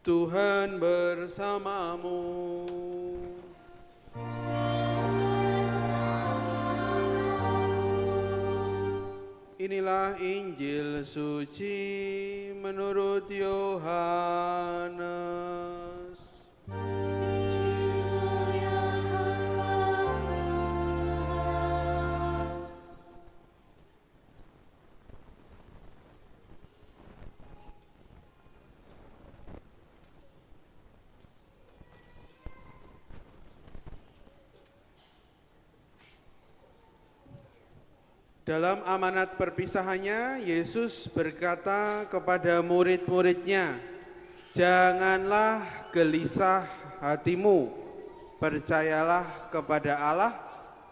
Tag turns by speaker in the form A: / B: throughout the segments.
A: Tuhan bersamamu. Inilah Injil suci menurut Yohanes. Dalam amanat perpisahannya, Yesus berkata kepada murid-muridnya, "Janganlah gelisah hatimu, percayalah kepada Allah,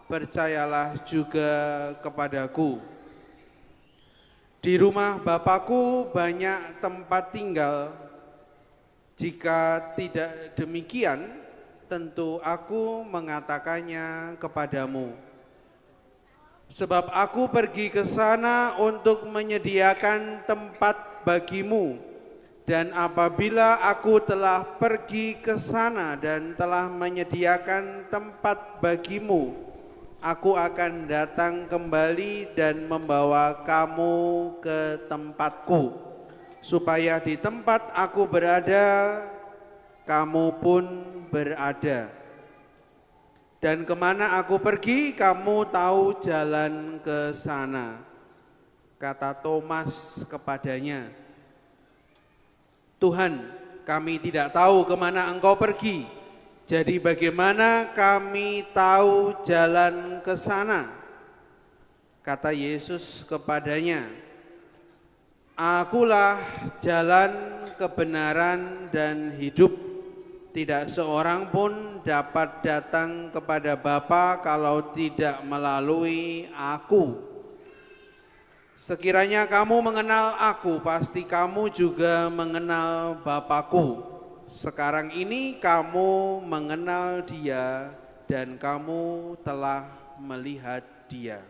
A: percayalah juga kepadaku. Di rumah Bapakku banyak tempat tinggal. Jika tidak demikian, tentu aku mengatakannya kepadamu. Sebab aku pergi ke sana untuk menyediakan tempat bagimu. Dan apabila aku telah pergi ke sana dan telah menyediakan tempat bagimu, aku akan datang kembali dan membawa kamu ke tempatku, supaya di tempat aku berada, kamu pun berada. Dan kemana aku pergi, kamu tahu jalan ke sana." Kata Thomas kepadanya, "Tuhan, kami tidak tahu kemana Engkau pergi. Jadi bagaimana kami tahu jalan ke sana?" Kata Yesus kepadanya, "Akulah jalan, kebenaran, dan hidup. Tidak seorang pun dapat datang kepada Bapa kalau tidak melalui aku. Sekiranya kamu mengenal aku, pasti kamu juga mengenal Bapakku. Sekarang ini kamu mengenal Dia dan kamu telah melihat Dia."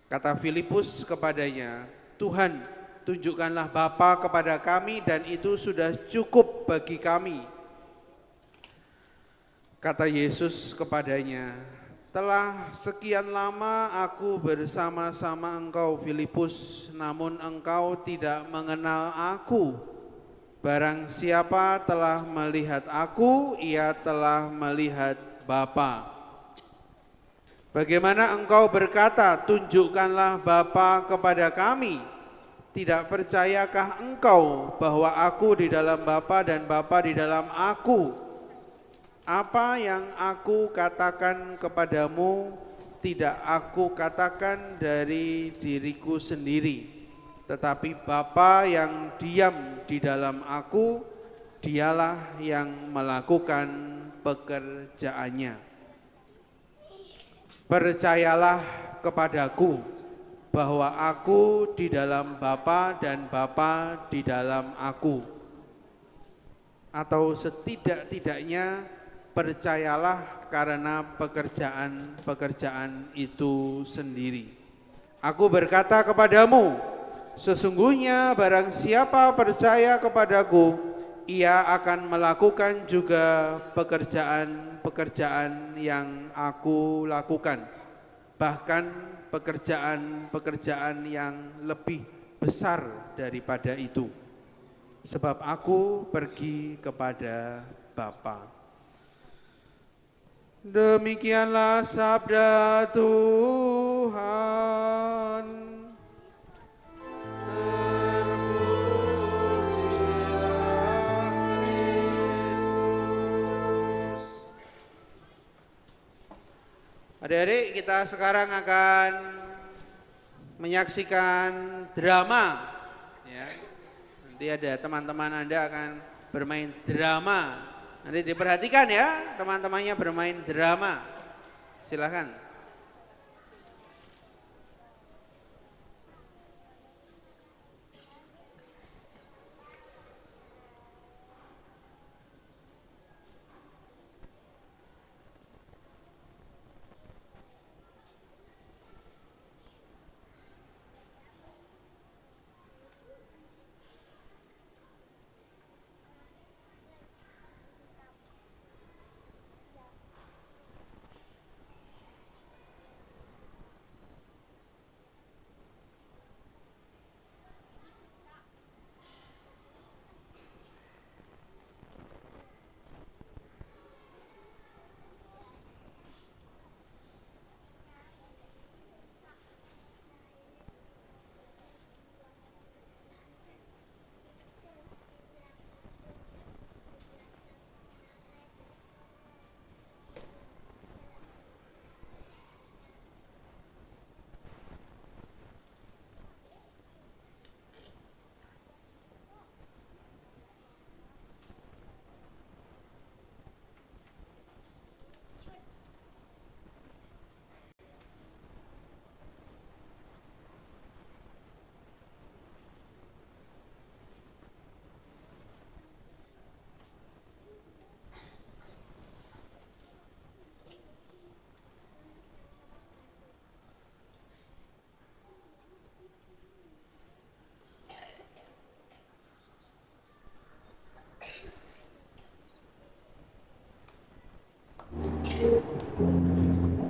A: Kata Filipus kepadanya, "Tuhan, tunjukkanlah Bapa kepada kami dan itu sudah cukup bagi kami." Kata Yesus kepadanya, "Telah sekian lama aku bersama-sama engkau, Filipus, namun engkau tidak mengenal aku. Barang siapa telah melihat aku, ia telah melihat Bapa. Bagaimana engkau berkata, 'Tunjukkanlah Bapa kepada kami'? Tidak percayakah engkau bahwa aku di dalam Bapa dan Bapa di dalam aku? Apa yang aku katakan kepadamu tidak aku katakan dari diriku sendiri, tetapi Bapa yang diam di dalam aku, Dialah yang melakukan pekerjaannya. Percayalah kepadaku bahwa aku di dalam Bapa dan Bapa di dalam aku. Atau setidak-tidaknya percayalah karena pekerjaan-pekerjaan itu sendiri. Aku berkata kepadamu, sesungguhnya barang siapa percaya kepadaku, ia akan melakukan juga pekerjaan-pekerjaan yang aku lakukan. Bahkan pekerjaan-pekerjaan yang lebih besar daripada itu. Sebab aku pergi kepada Bapa." Demikianlah sabda Tuhan. Terpujilah Kristus. Adik-adik, kita sekarang akan menyaksikan drama. Ya. Nanti ada teman-teman Anda akan bermain drama. Nanti diperhatikan ya, teman-temannya bermain drama. Silakan.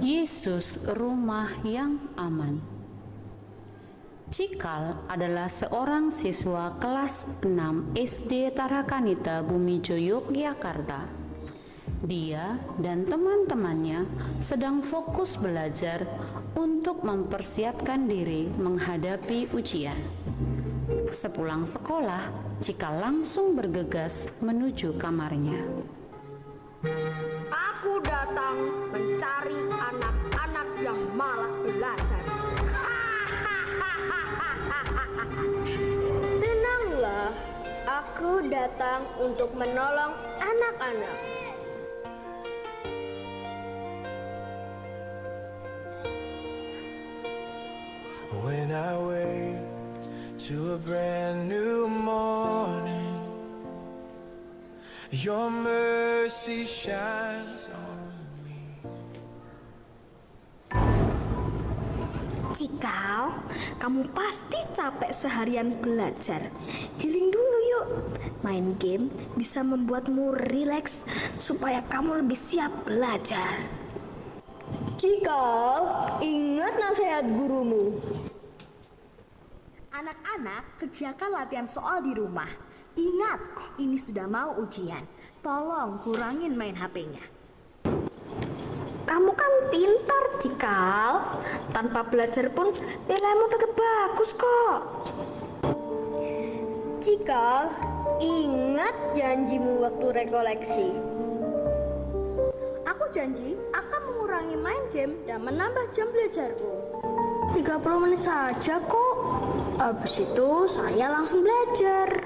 B: Yesus Rumah yang Aman. Cikal adalah seorang siswa kelas 6 SD Tarakanita Bumijo, Yogyakarta. Dia dan teman-temannya sedang fokus belajar untuk mempersiapkan diri menghadapi ujian. Sepulang sekolah, Cikal langsung bergegas menuju kamarnya.
C: Aku datang mencari anak-anak yang malas belajar.
D: Tenanglah, aku datang untuk menolong anak-anak.
E: When I wake to a brand new morning, your mercy shines on me.
D: Cikal, kamu pasti capek seharian belajar. Healing dulu yuk. Main game bisa membuatmu rileks supaya kamu lebih siap belajar. Cikal, ingat nasihat gurumu. Anak-anak, kerjakan latihan soal di rumah. Ingat, ini sudah mau ujian. Tolong kurangin main HP-nya. Kamu kan pintar, Cikal. Tanpa belajar pun nilaimu tetap bagus kok. Cikal, ingat janjimu waktu rekoleksi. Aku janji akan mengurangi main game dan menambah jam belajarku. 30 menit saja kok. Habis itu saya langsung belajar.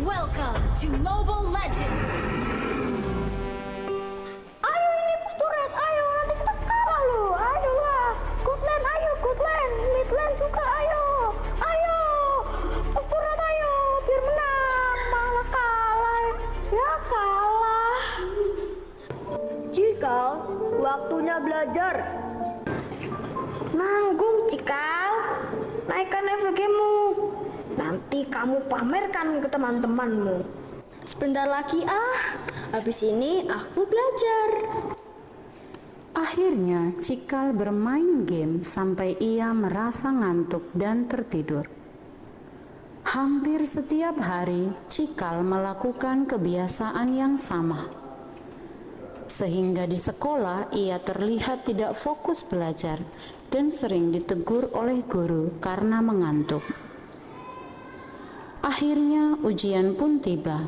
F: Welcome to Mobile Legends!
D: Ayo ini Pusturet, ayo nanti kita kalah loh. Ayolah, good lane, ayo good lane, mid lane juga ayo. Ayo, Pusturet ayo, biar menang. Malah kalah, ya kalah. Cikal, waktunya belajar. Nanggung Cikal, naikkan level gamemu. Nanti kamu pamerkan ke teman-temanmu. Sebentar lagi habis ini aku belajar.
B: Akhirnya Cikal bermain game sampai ia merasa ngantuk dan tertidur. Hampir setiap hari Cikal melakukan kebiasaan yang sama. Sehingga di sekolah ia terlihat tidak fokus belajar dan sering ditegur oleh guru karena mengantuk. Akhirnya ujian pun tiba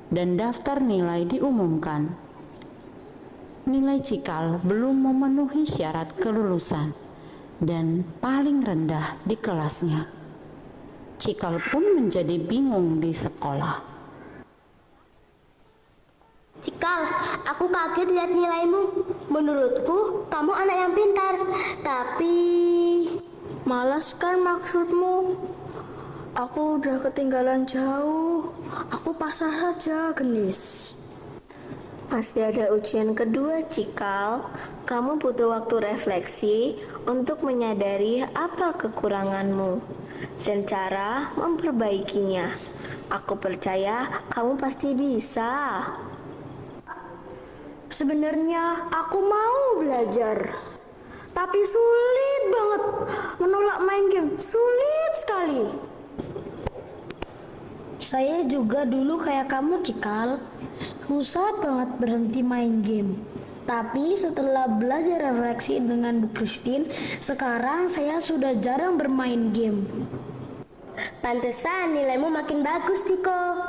B: dan daftar nilai diumumkan. Nilai Cikal belum memenuhi syarat kelulusan dan paling rendah di kelasnya. Cikal pun menjadi bingung di sekolah.
D: Cikal, aku kaget lihat nilaimu. Menurutku, kamu anak yang pintar. Tapi, malas kan maksudmu? Aku udah ketinggalan jauh. Aku pasrah saja, Genis. Masih ada ujian kedua, Cikal. Kamu butuh waktu refleksi untuk menyadari apa kekuranganmu dan cara memperbaikinya. Aku percaya kamu pasti bisa. Sebenarnya aku mau belajar, tapi sulit banget menolak main game, sulit sekali. Saya juga dulu kayak kamu, Cikal, susah banget berhenti main game. Tapi setelah belajar refleksi dengan Bu Christine, sekarang saya sudah jarang bermain game. Pantesan nilaimu makin bagus, Tiko.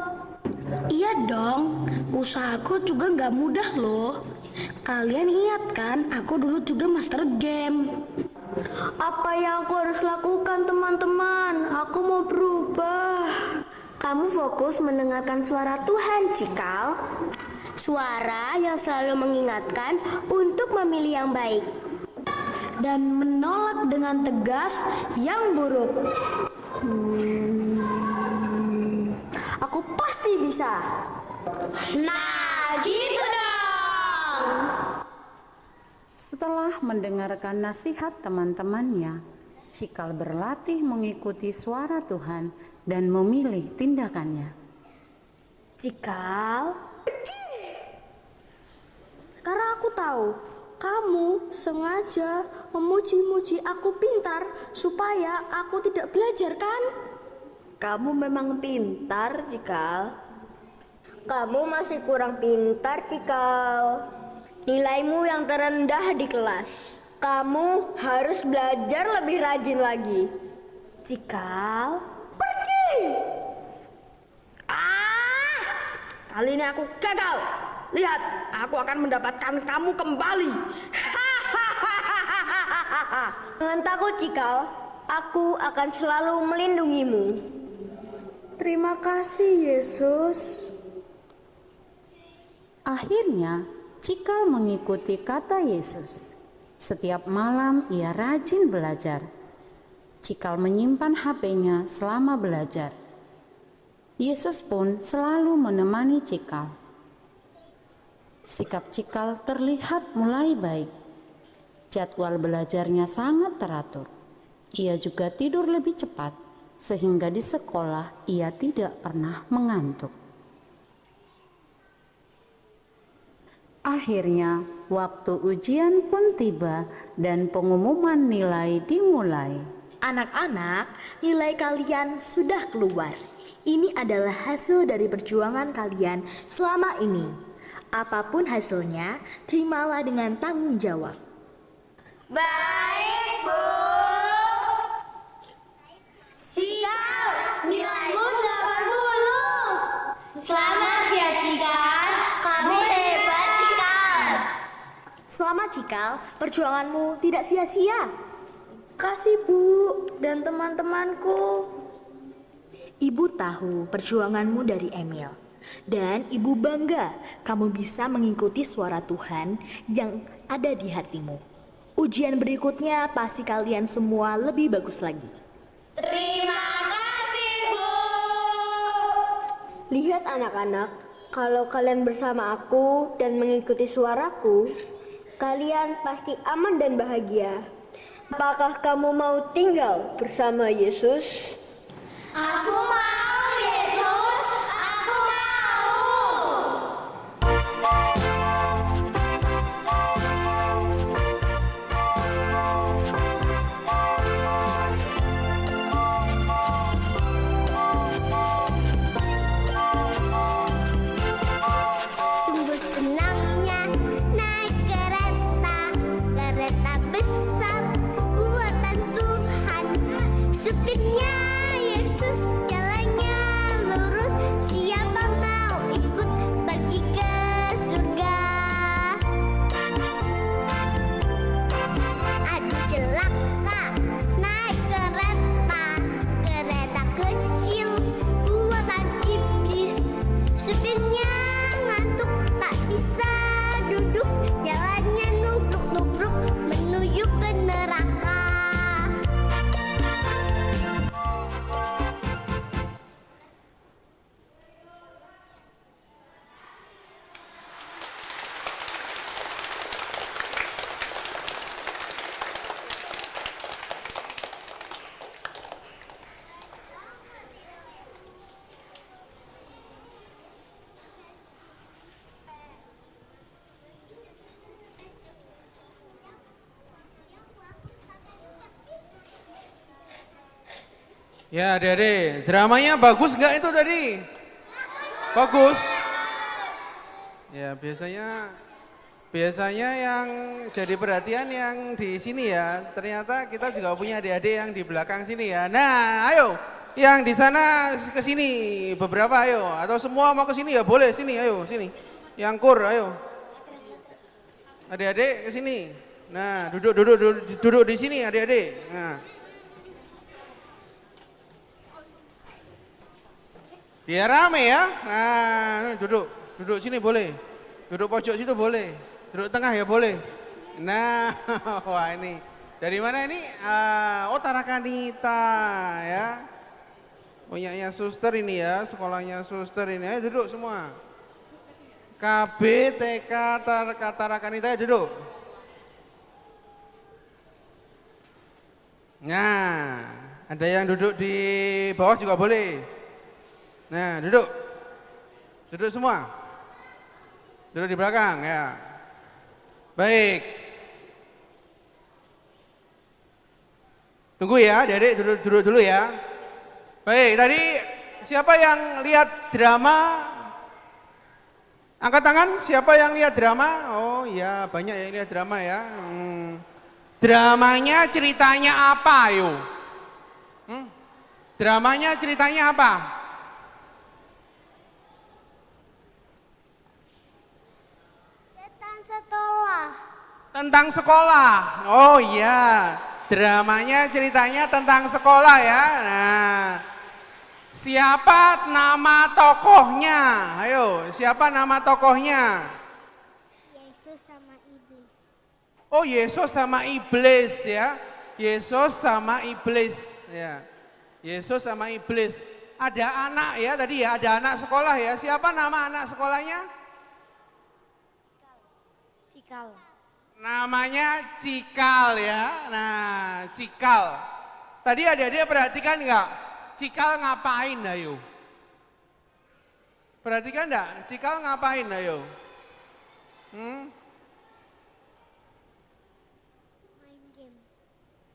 D: Iya dong, usahaku juga nggak mudah loh. Kalian ingat kan, aku dulu juga master game. Apa yang aku harus lakukan, teman-teman? Aku mau berubah. Kamu fokus mendengarkan suara Tuhan, Cikal. Suara yang selalu mengingatkan untuk memilih yang baik dan menolak dengan tegas yang buruk. Aku pasti bisa. Nah, gitu dong.
B: Setelah mendengarkan nasihat teman-temannya, Cikal berlatih mengikuti suara Tuhan dan memilih tindakannya.
D: Cikal, Sekarang aku tahu, kamu sengaja memuji-muji aku pintar supaya aku tidak belajar kan?
C: Kamu memang pintar, Cikal. Kamu masih kurang pintar, Cikal. Nilaimu yang terendah di kelas. Kamu harus belajar lebih rajin lagi. Cikal, pergi! Kali ini aku gagal. Lihat, aku akan mendapatkan kamu kembali. Jangan takut, Cikal. Aku akan selalu melindungimu.
D: Terima kasih, Yesus.
B: Akhirnya, Cikal mengikuti kata Yesus. Setiap malam ia rajin belajar. Cikal menyimpan HP-nya selama belajar. Yesus pun selalu menemani Cikal. Sikap Cikal terlihat mulai baik. Jadwal belajarnya sangat teratur. Ia juga tidur lebih cepat, sehingga di sekolah ia tidak pernah mengantuk. Akhirnya, waktu ujian pun tiba dan pengumuman nilai dimulai.
G: Anak-anak, nilai kalian sudah keluar. Ini adalah hasil dari perjuangan kalian selama ini. Apapun hasilnya, terimalah dengan tanggung jawab.
C: Baik, Bu. Cikal, nilaimu 80. Selamat ya, Cikal. Kamu hebat, Cikal.
G: Selamat Cikal, perjuanganmu tidak sia-sia.
D: Kasih Bu dan teman-temanku.
G: Ibu tahu perjuanganmu dari Emil. Dan ibu bangga kamu bisa mengikuti suara Tuhan yang ada di hatimu. Ujian berikutnya pasti kalian semua lebih bagus lagi.
C: Terima kasih, Bu.
D: Lihat anak-anak, kalau kalian bersama aku dan mengikuti suaraku, kalian pasti aman dan bahagia. Apakah kamu mau tinggal bersama Yesus?
C: Aku mau, Yesus. Aku mau.
H: Sungguh senangnya naik kereta besar buatan Tuhan. Supirnya Yesus, jalannya lurus. Siapa mau ikut pergi ke surga? Aduh celaka naik kereta kecil buatan iblis. Supirnya ngantuk tak bisa duduk, jalannya nubruk-nubruk menuju ke neraka.
A: Ya adik-adik, dramanya bagus nggak itu tadi? Bagus. Ya biasanya yang jadi perhatian yang di sini ya. Ternyata kita juga punya adik-adik yang di belakang sini ya. Nah, ayo, yang di sana ke sini beberapa ayo. Atau semua mau ke sini ya boleh sini, ayo sini. Yang kur, ayo. Adik-adik ke sini. Nah, duduk di sini adik-adik. Nah. Biar rame ya. Nah, duduk sini boleh. Duduk pojok situ boleh. Duduk tengah ya boleh. Nah, wah ini. Dari mana ini? Oh Tarakanita ya. Punyanya suster ini ya, sekolahnya suster ini. Ayo duduk semua. KB, TK, Tarakanita duduk. Nah, ada yang duduk di bawah juga boleh. Nah, duduk semua. Duduk di belakang ya. Baik. Tunggu ya, adik-adik duduk dulu ya. Baik, tadi siapa yang lihat drama? Angkat tangan, siapa yang lihat drama? Oh iya, banyak yang lihat drama ya. Dramanya ceritanya apa, ayo? Dramanya ceritanya apa?
H: Tentang sekolah.
A: Tentang sekolah. Oh iya, dramanya ceritanya tentang sekolah ya. Nah, siapa nama tokohnya? Ayo, siapa nama tokohnya?
H: Yesus sama iblis.
A: Oh, Yesus sama iblis ya. Yesus sama iblis ya. Yesus sama iblis. Ada anak ya tadi ya, ada anak sekolah ya. Siapa nama anak sekolahnya?
H: Cikal.
A: Namanya Cikal ya. Nah, Cikal. Tadi adik-adik perhatikan nggak? Cikal ngapain ayo? Perhatikan enggak? Cikal ngapain ayo?
H: Main game.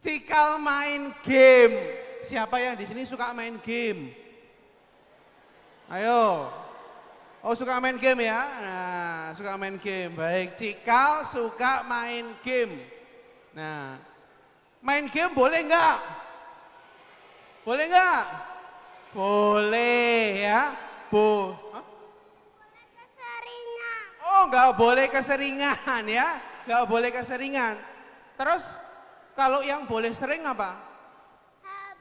A: Cikal main game. Siapa yang di sini suka main game? Ayo. Oh, suka main game ya? Nah, suka main game. Baik, Cikal suka main game. Nah, main game boleh enggak? Boleh enggak? Boleh ya.
H: Keseringan.
A: Oh, enggak boleh keseringan ya. Enggak boleh keseringan. Terus kalau yang boleh sering apa?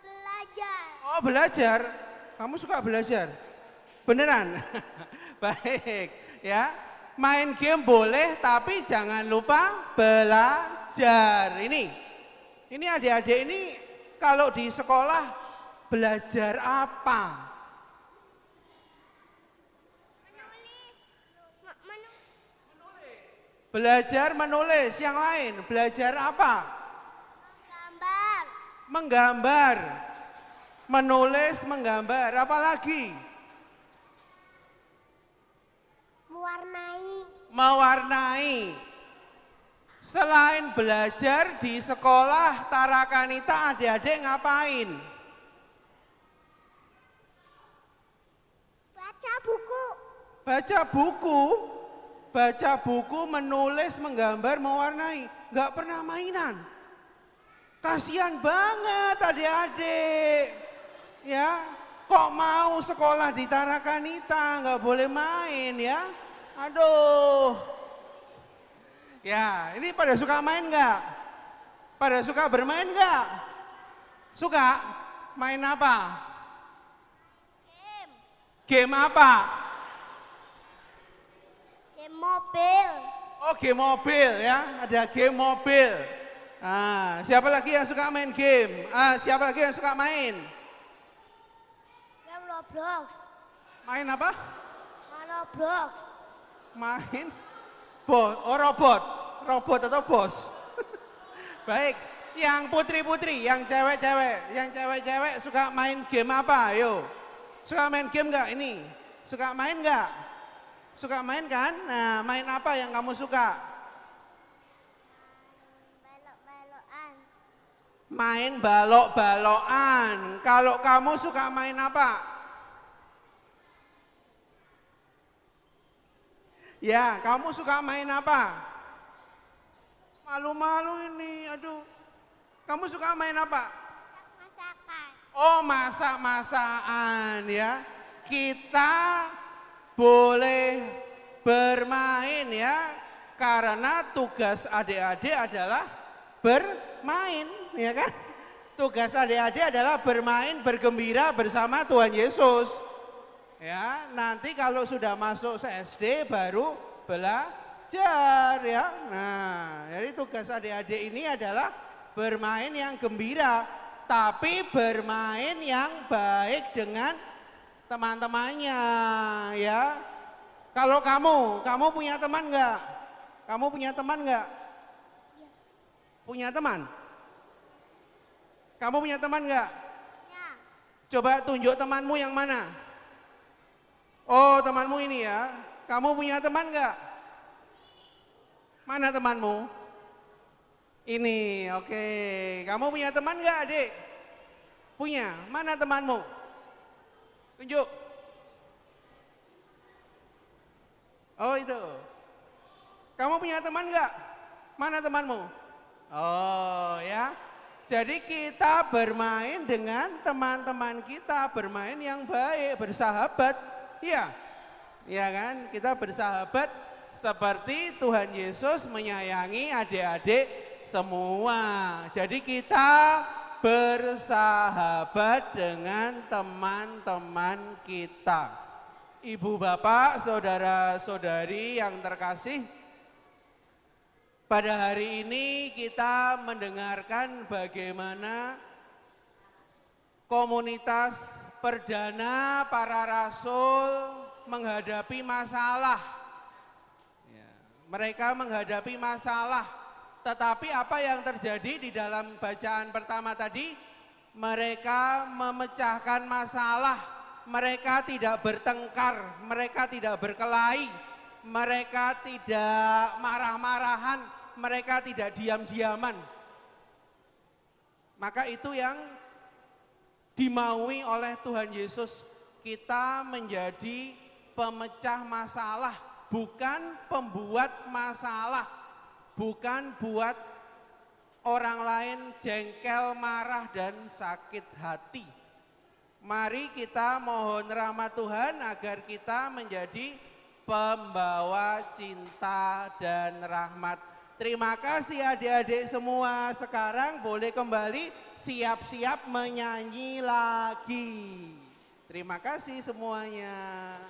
H: Belajar.
A: Oh, belajar. Kamu suka belajar? Beneran? Baik, ya. Main game boleh tapi jangan lupa belajar. Ini adik-adik ini kalau di sekolah belajar apa? Belajar menulis. Yang lain belajar apa?
H: Gambar.
A: Menggambar. Menulis, menggambar. Apa lagi?
H: Mewarnai.
A: Mewarnai. Selain belajar di sekolah Tarakanita, adik-adik ngapain?
H: Baca buku.
A: Baca buku. Baca buku, menulis, menggambar, mewarnai. Nggak pernah mainan. Kasihan banget adik-adik. Ya, kok mau sekolah di Tarakanita, nggak boleh main ya? Aduh. Ya, ini pada suka main nggak? Pada suka bermain nggak? Suka? Main apa?
H: Game.
A: Game apa?
H: Game mobil.
A: Oh, game mobil ya, ada game mobil. Ah, siapa lagi yang suka main game? Siapa lagi yang suka main?
H: Game Roblox.
A: Main apa?
H: Roblox.
A: Main robot atau bos? Baik, yang putri-putri, yang cewek-cewek suka main game apa? Ayo, suka main game nggak ini? Suka main nggak? Suka main kan? Nah, main apa yang kamu suka?
H: Balok-balokan.
A: Main balok-balokan. Kalau kamu suka main apa? Ya, kamu suka main apa? Malu-malu ini, aduh. Kamu suka main apa?
H: Masakan.
A: Oh, masak-masakan ya. Kita boleh bermain ya. Karena tugas adik-adik adalah bermain, ya kan? Tugas adik-adik adalah bermain, bergembira bersama Tuhan Yesus. Ya, nanti kalau sudah masuk SD baru belajar ya. Nah, jadi tugas adik-adik ini adalah bermain yang gembira, tapi bermain yang baik dengan teman-temannya ya. Kalau kamu punya teman enggak? Kamu punya teman enggak? Punya teman? Kamu punya teman enggak?
H: Ya.
A: Coba tunjuk temanmu yang mana? Oh, temanmu ini ya. Kamu punya teman enggak? Mana temanmu? Ini, oke. Kamu punya teman nggak, adik? Punya. Mana temanmu? Tunjuk. Oh itu. Kamu punya teman nggak? Mana temanmu? Oh ya. Jadi kita bermain dengan teman-teman kita, bermain yang baik, bersahabat. Iya. Iya kan? Kita bersahabat seperti Tuhan Yesus menyayangi adik-adik semua. Jadi kita bersahabat dengan teman-teman kita. Ibu bapak, saudara-saudari yang terkasih, pada hari ini kita mendengarkan bagaimana komunitas perdana para rasul menghadapi masalah. Ya, mereka menghadapi masalah, tetapi apa yang terjadi di dalam bacaan pertama tadi? Mereka memecahkan masalah, mereka tidak bertengkar, mereka tidak berkelahi, mereka tidak marah-marahan, mereka tidak diam-diaman. Maka itu yang dimaui oleh Tuhan Yesus, kita menjadi pemecah masalah, bukan pembuat masalah, bukan buat orang lain jengkel, marah, dan sakit hati. Mari kita mohon rahmat Tuhan agar kita menjadi pembawa cinta dan rahmat. Terima kasih adik-adik semua. Sekarang boleh kembali siap-siap menyanyi lagi. Terima kasih semuanya.